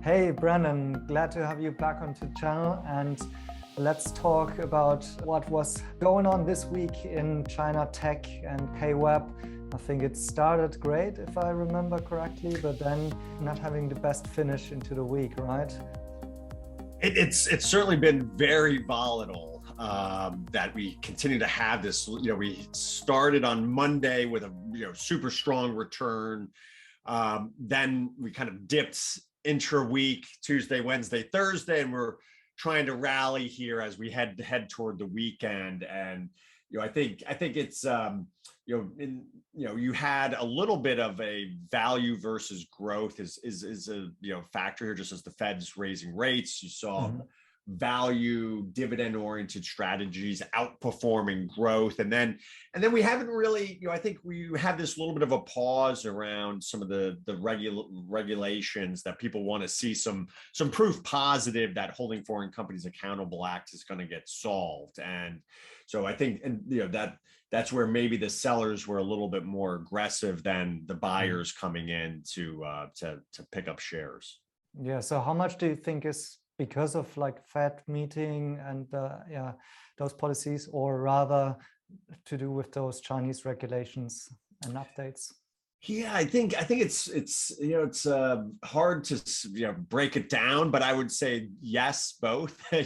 Hey Brandon, glad to have you back onto the channel, and let's talk about what was going on this week in China tech and K-web. I think it started great, if I remember correctly, but then not having the best finish into the week, right? It's certainly been very volatile. That we continue to have this. We started on Monday with a super strong return. Then we kind of dipped intra-week, Tuesday, Wednesday, Thursday, and we're trying to rally here as we head toward the weekend. And I think it's you had a little bit of a value versus growth is a factor here, just as the Fed's raising rates. You saw value dividend oriented strategies outperforming growth, and then we haven't really, I think we have this little bit of a pause around some of the regulations that people want to see some proof positive that holding foreign companies accountable act is going to get solved. And so I think, and that's where maybe the sellers were a little bit more aggressive than the buyers coming in to pick up shares. Yeah, so how much do you think is because of like Fed meeting and those policies, or rather to do with those Chinese regulations and updates? Yeah, I think it's hard to break it down, but I would say yes, both. I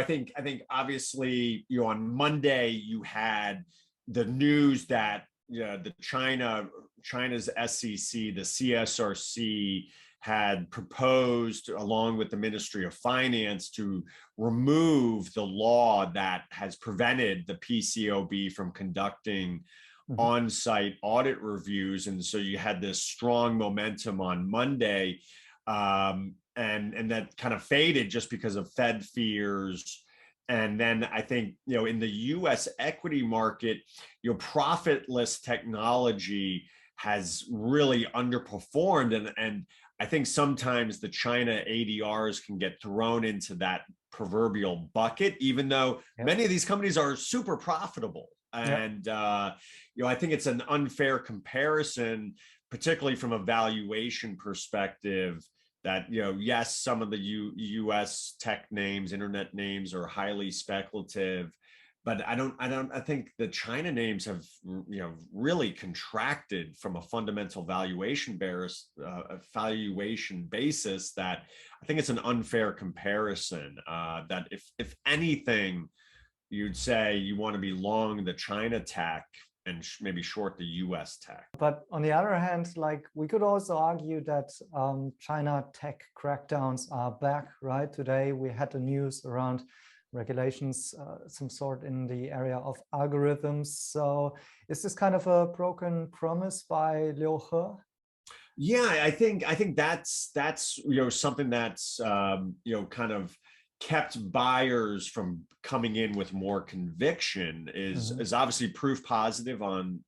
think obviously on Monday you had the news that China's SEC, the CSRC, had proposed, along with the Ministry of Finance, to remove the law that has prevented the PCOB from conducting on-site audit reviews. And so you had this strong momentum on Monday, and that kind of faded just because of Fed fears. And then I think, in the US equity market, profitless technology has really underperformed. And I think sometimes the China ADRs can get thrown into that proverbial bucket, even though many of these companies are super profitable. And, I think it's an unfair comparison, particularly from a valuation perspective, that, yes, some of the US tech names, internet names are highly speculative, but I think the China names have, really contracted from a fundamental valuation basis, that I think it's an unfair comparison, that if anything, you'd say you want to be long the China tech and maybe short the US tech. But on the other hand, like, we could also argue that China tech crackdowns are back, right? Today we had the news around regulations, some sort in the area of algorithms. So is this kind of a broken promise by Liu He? Yeah, I think that's something that's kind of kept buyers from coming in with more conviction, is obviously proof positive on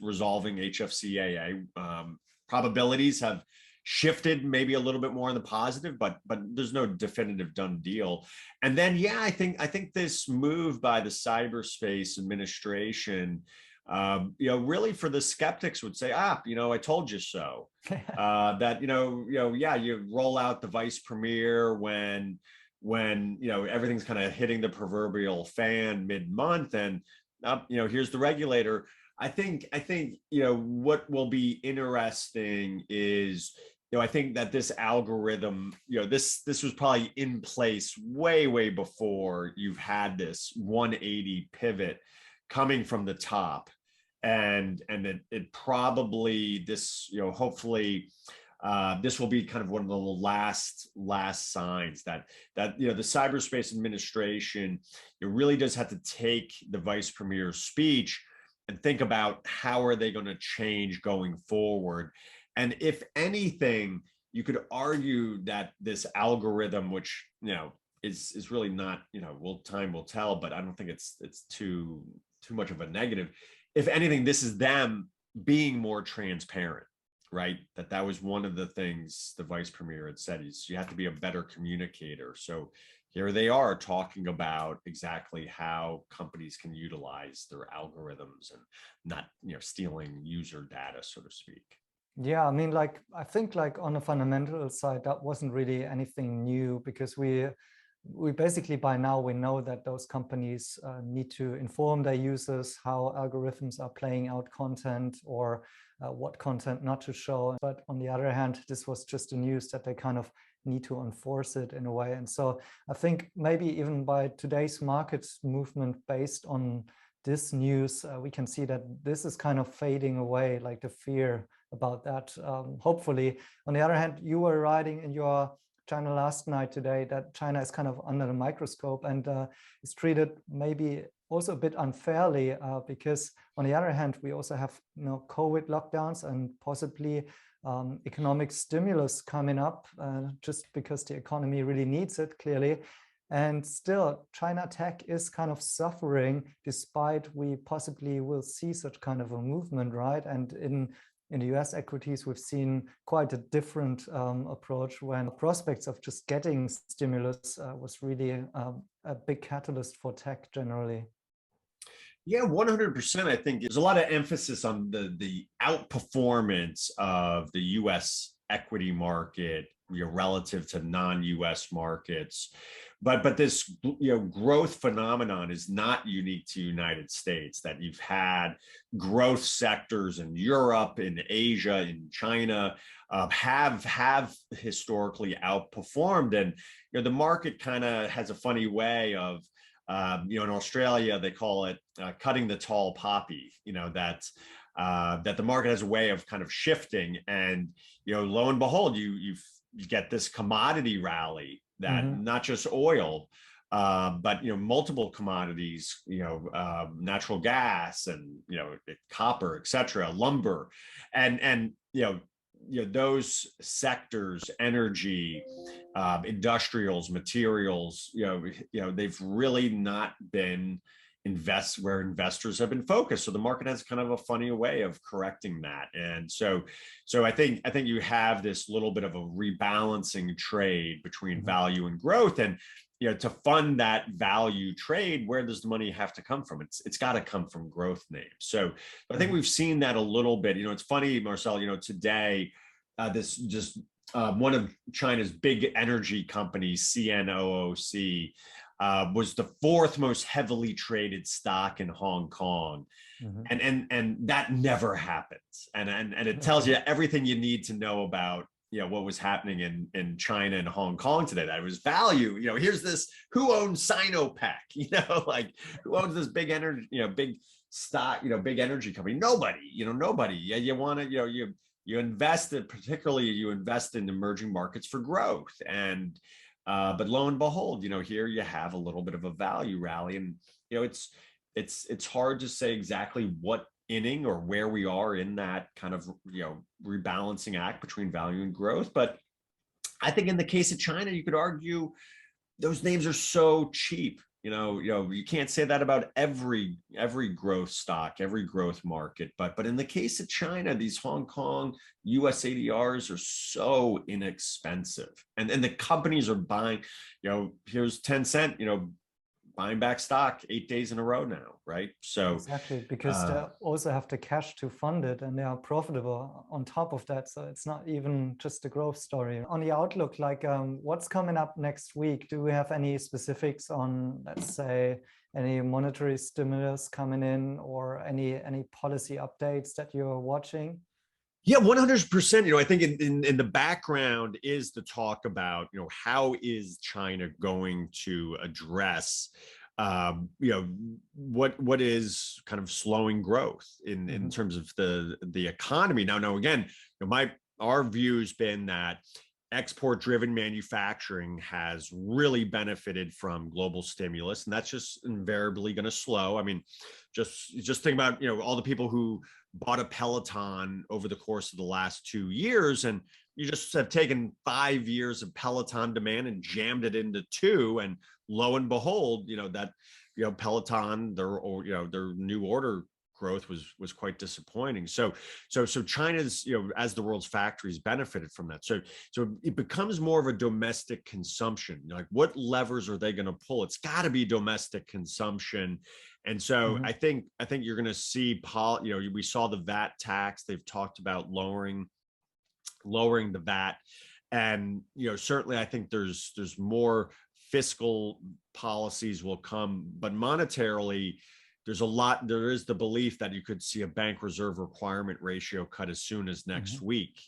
resolving HFCAA. Probabilities have shifted maybe a little bit more in the positive, but there's no definitive done deal. And then I think this move by the cyberspace administration, really for the skeptics would say, I told you so. That you roll out the vice premier when everything's kind of hitting the proverbial fan mid-month, and here's the regulator. I think what will be interesting is, I think that this algorithm, this was probably in place way before you've had this 180 pivot coming from the top, and it probably, this hopefully this will be kind of one of the last signs that the cyberspace administration, it really does have to take the vice premier's speech and think about how are they going to change going forward. And if anything, you could argue that this algorithm, which is really not, time will tell, but I don't think it's too much of a negative. If anything, this is them being more transparent. Right, that was one of the things the vice premier had said, is you have to be a better communicator. So here they are talking about exactly how companies can utilize their algorithms and not stealing user data, so to speak. Yeah, I mean, like, I think like on the fundamental side, that wasn't really anything new because we basically by now we know that those companies need to inform their users how algorithms are playing out content or what content not to show. But on the other hand, this was just the news that they kind of need to enforce it in a way. And so I think maybe even by today's market movement based on this news, we can see that this is kind of fading away, like the fear about that, hopefully. On the other hand, you were writing in your channel last night today that China is kind of under the microscope and is treated maybe also a bit unfairly because on the other hand, we also have COVID lockdowns and possibly economic stimulus coming up just because the economy really needs it, clearly. And still, China tech is kind of suffering despite we possibly will see such kind of a movement, right? And in the US equities, we've seen quite a different approach when prospects of just getting stimulus was really a big catalyst for tech generally. Yeah, 100%. I think there's a lot of emphasis on the outperformance of the US equity market, relative to non-US markets. But this growth phenomenon is not unique to the United States, that you've had growth sectors in Europe, in Asia, in China have historically outperformed. And the market kind of has a funny way of in Australia, they call it cutting the tall poppy, that the market has a way of kind of shifting. And, lo and behold, you get this commodity rally that not just oil, but, multiple commodities, natural gas and, copper, et cetera, lumber, and those sectors, energy, industrials, materials, they've really not been where investors have been focused. So the market has kind of a funny way of correcting that. And so I think you have this little bit of a rebalancing trade between value and growth. And to fund that value trade, where does the money have to come from? It's got to come from growth names. So I think we've seen that a little bit. It's funny, Marcel, today, this just one of China's big energy companies, CNOOC, was the fourth most heavily traded stock in Hong Kong. And that never happens. And it tells you everything you need to know about what was happening in China and Hong Kong today. That was value. Here's this, who owns Sinopec? Like, who owns this big energy, big stock, big energy company? Nobody. Nobody. Yeah, you want to, you invest in, particularly you invest in emerging markets for growth. And but lo and behold, here you have a little bit of a value rally. And it's hard to say exactly what inning or where we are in that kind of rebalancing act between value and growth. But I think in the case of China, you could argue those names are so cheap. You can't say that about every growth stock, every growth market. But in the case of China, these Hong Kong US ADRs are so inexpensive, and the companies are buying. Here's Tencent, buying back stock 8 days in a row now, right? So exactly, because they also have the cash to fund it and they are profitable on top of that. So it's not even just a growth story. On the outlook, like what's coming up next week? Do we have any specifics on, let's say, any monetary stimulus coming in or any policy updates that you're watching? Yeah, 100%. I think in the background is the talk about, how is China going to address, what is kind of slowing growth in terms of the economy. Now, again, our view's been that export-driven manufacturing has really benefited from global stimulus, and that's just invariably going to slow. I mean, just think about all the people who bought a Peloton over the course of the last 2 years, and you just have taken 5 years of Peloton demand and jammed it into 2, and lo and behold, Peloton, their new order growth was quite disappointing. So China's, as the world's factories benefited from that. So it becomes more of a domestic consumption. Like, what levers are they going to pull? It's got to be domestic consumption. And so I think you're going to see, we saw the VAT tax. They've talked about lowering lowering the VAT. And, certainly I think there's more fiscal policies will come, but monetarily, there is the belief that you could see a bank reserve requirement ratio cut as soon as next week.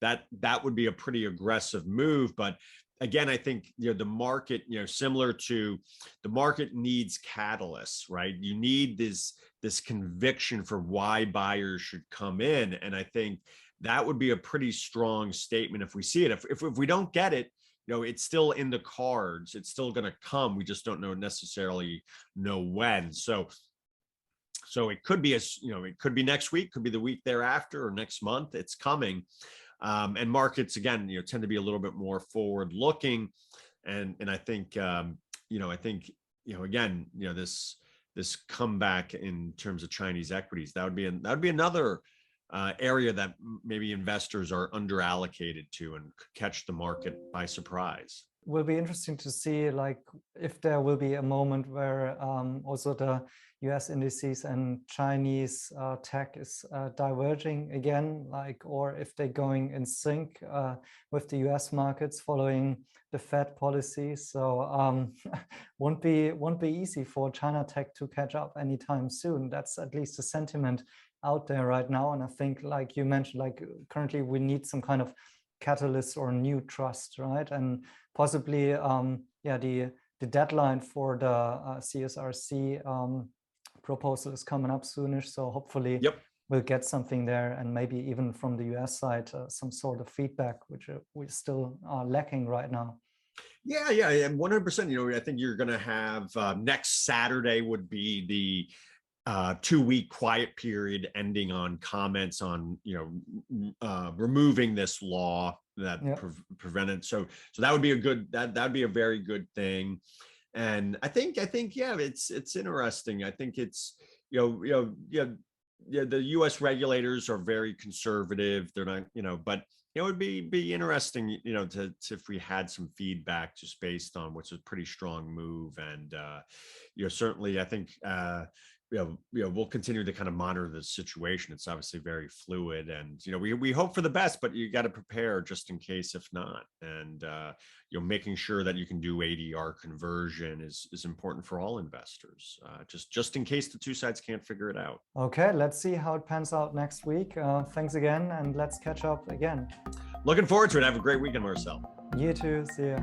That would be a pretty aggressive move. But again, I think, the market, similar to the market needs catalysts, right? You need this conviction for why buyers should come in. And I think that would be a pretty strong statement if we see it. If we don't get it, it's still in the cards. It's still going to come. We just don't necessarily know when. So it could be it could be next week, could be the week thereafter, or next month. It's coming. And markets, again, tend to be a little bit more forward looking. And I think, again, this comeback in terms of Chinese equities, that would be another area that maybe investors are under allocated to and could catch the market by surprise. Will be interesting to see, like, if there will be a moment where also the US indices and Chinese tech is diverging again, like, or if they're going in sync with the US markets following the Fed policy. So won't be easy for China tech to catch up anytime soon. That's at least a sentiment out there right now. And I think, like you mentioned, like, currently we need some kind of catalyst or new trust, right? And possibly, the deadline for the CSRC proposal is coming up soonish. So hopefully we'll get something there, and maybe even from the US side, some sort of feedback, which we still are lacking right now. Yeah, and 100%. I think you're going to have next Saturday would be the 2-week quiet period ending on comments on removing this law that prevented. So that would be that'd be a very good thing. And I think it's interesting. I think it's the U.S. regulators are very conservative. They're not but it would be interesting to if we had some feedback just based on what's a pretty strong move. And certainly I think we'll continue to kind of monitor the situation. It's obviously very fluid, and we hope for the best, but you got to prepare just in case if not. And making sure that you can do ADR conversion is important for all investors, just in case the two sides can't figure it out. Okay, let's see how it pans out next week. Thanks again, and let's catch up again. Looking forward to it. Have a great weekend, Marcel. You too. See ya.